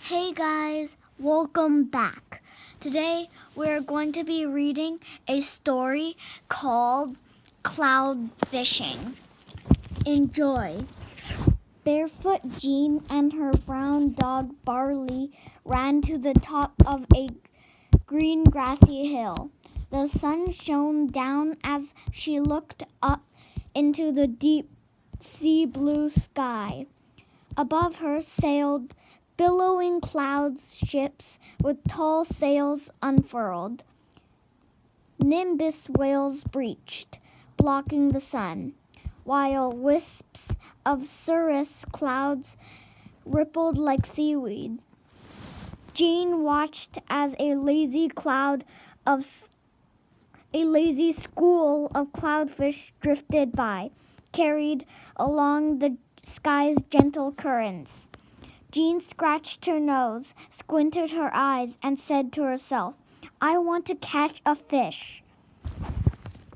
Hey guys, welcome back. Today we're going to be reading a story called Cloud Fishing. Enjoy. Barefoot Jean and her brown dog Barley ran to the top of a green grassy hill. The sun shone down as she looked up into the deep sea blue sky. Above her sailed billowing cloud ships with tall sails unfurled. Nimbus whales breached, blocking the sun, while wisps of cirrus clouds rippled like seaweed. Jean watched as a lazy school of cloudfish drifted by, carried along the sky's gentle currents. Jean scratched her nose, squinted her eyes, and said to herself, "I want to catch a fish."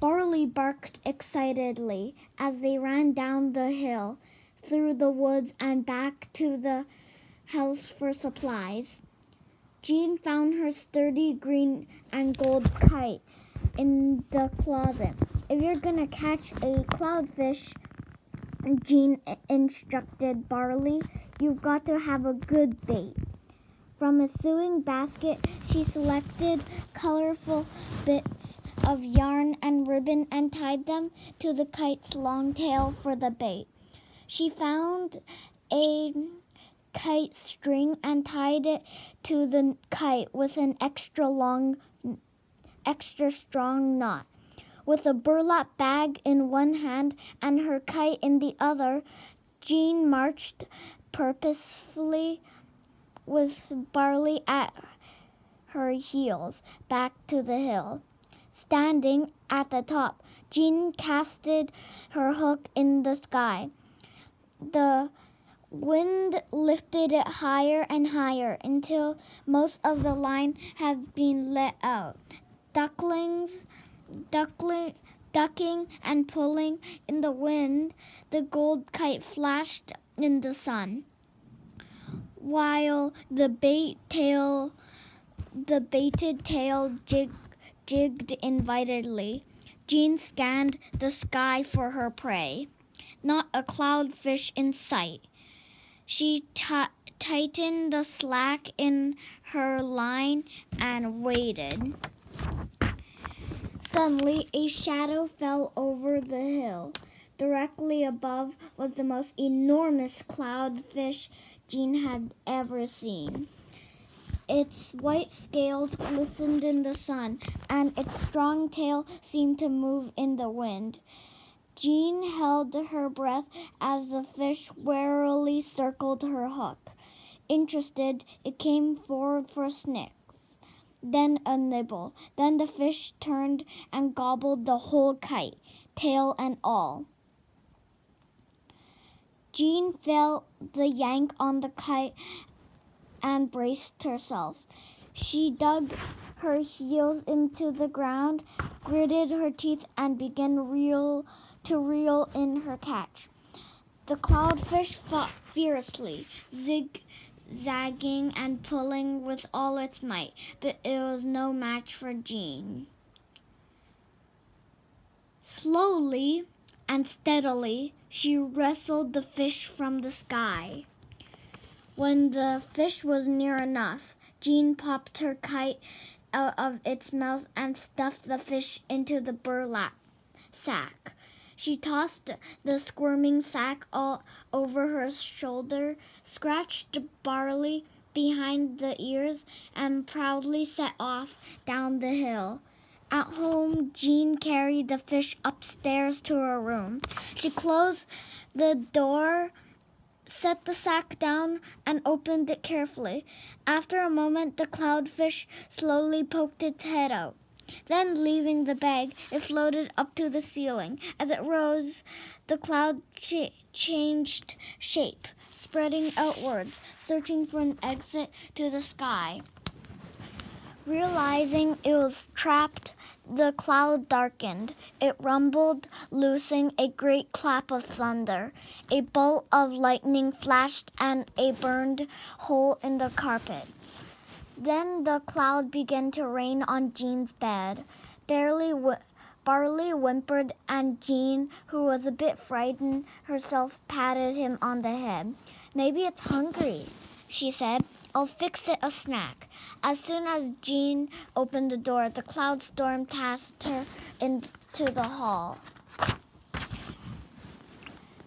Barley barked excitedly as they ran down the hill, through the woods, and back to the house for supplies. Jean found her sturdy green and gold kite in the closet. "If you're gonna catch a cloudfish," Jean instructed Barley, "you've got to have a good bait." From a sewing basket, she selected colorful bits of yarn and ribbon and tied them to the kite's long tail for the bait. She found a kite string and tied it to the kite with an extra strong knot. With a burlap bag in one hand and her kite in the other, Jean marched purposefully with Barley at her heels back to the hill. Standing at the top, Jean casted her hook in the sky. The wind lifted it higher and higher until most of the line had been let out. Ducking and pulling in the wind, the gold kite flashed in the sun, while the baited tail jigged invitedly. Jean scanned the sky for her prey. Not a cloudfish in sight. She tightened the slack in her line and waited. Suddenly, a shadow fell over the hill. Directly above was the most enormous cloudfish Jean had ever seen. Its white scales glistened in the sun, and its strong tail seemed to move in the wind. Jean held her breath as the fish warily circled her hook. Interested, it came forward for a sniff, then a nibble. Then the fish turned and gobbled the whole kite, tail and all. Jean felt the yank on the kite and braced herself. She dug her heels into the ground, gritted her teeth, and began to reel in her catch. The cloudfish fought fiercely, zigzagging and pulling with all its might, but it was no match for Jean. Slowly and steadily, she wrestled the fish from the sky. When the fish was near enough, Jean popped her kite out of its mouth and stuffed the fish into the burlap sack. She tossed the squirming sack all over her shoulder, scratched Barley behind the ears, and proudly set off down the hill. At home, Jean carried the fish upstairs to her room. She closed the door, set the sack down, and opened it carefully. After a moment, the cloudfish slowly poked its head out. Then, leaving the bag, it floated up to the ceiling. As it rose, the cloud changed shape, spreading outwards, searching for an exit to the sky. Realizing it was trapped, The cloud darkened. It rumbled, loosing a great clap of thunder. A bolt of lightning flashed and a burned hole in the carpet. Then the cloud began to rain on Jean's bed. Barley whimpered, and Jean, who was a bit frightened herself, patted him on the head. "Maybe it's hungry," she said. "I'll fix it a snack." As soon as Jean opened the door, the cloud stormed past her into the hall.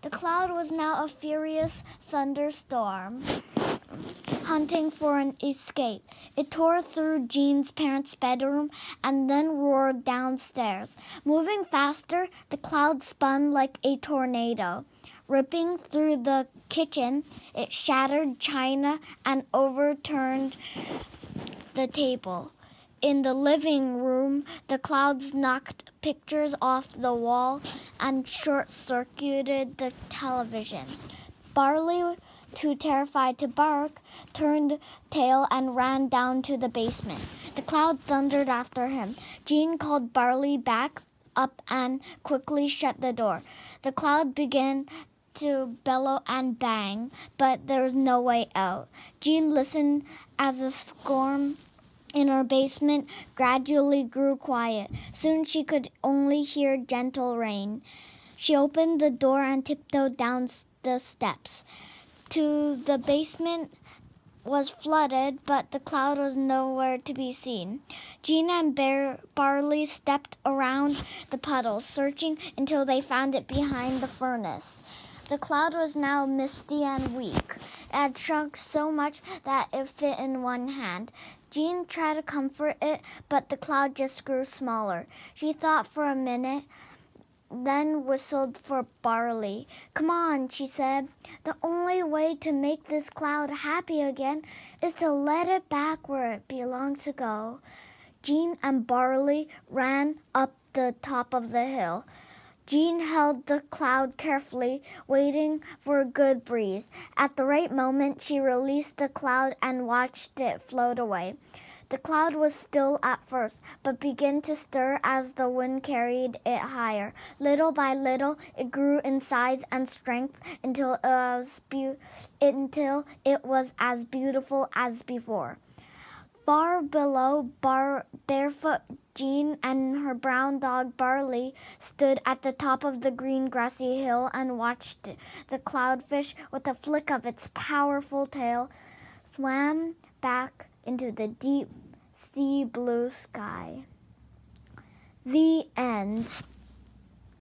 The cloud was now a furious thunderstorm, hunting for an escape. It tore through Jean's parents' bedroom and then roared downstairs. Moving faster, the cloud spun like a tornado. Ripping through the kitchen, it shattered china and overturned the table. In the living room, the clouds knocked pictures off the wall and short-circuited the television. Barley, too terrified to bark, turned tail and ran down to the basement. The cloud thundered after him. Jean called Barley back up and quickly shut the door. The cloud began to bellow and bang, but there was no way out. Jean listened as the storm in her basement gradually grew quiet. Soon she could only hear gentle rain. She opened the door and tiptoed down the steps. The basement was flooded, but the cloud was nowhere to be seen. Jean and Barley stepped around the puddle, searching until they found it behind the furnace. The cloud was now misty and weak. It had shrunk so much that it fit in one hand. Jean tried to comfort it, but the cloud just grew smaller. She thought for a minute, then whistled for Barley. "Come on," she said. "The only way to make this cloud happy again is to let it back where it belongs to go." Jean and Barley ran up the top of the hill. Jean held the cloud carefully, waiting for a good breeze. At the right moment, she released the cloud and watched it float away. The cloud was still at first, but began to stir as the wind carried it higher. Little by little, it grew in size and strength until it was as beautiful as before. Far below, barefoot Jean and her brown dog Barley stood at the top of the green grassy hill and watched the cloudfish, with a flick of its powerful tail, swam back into the deep sea blue sky. The end.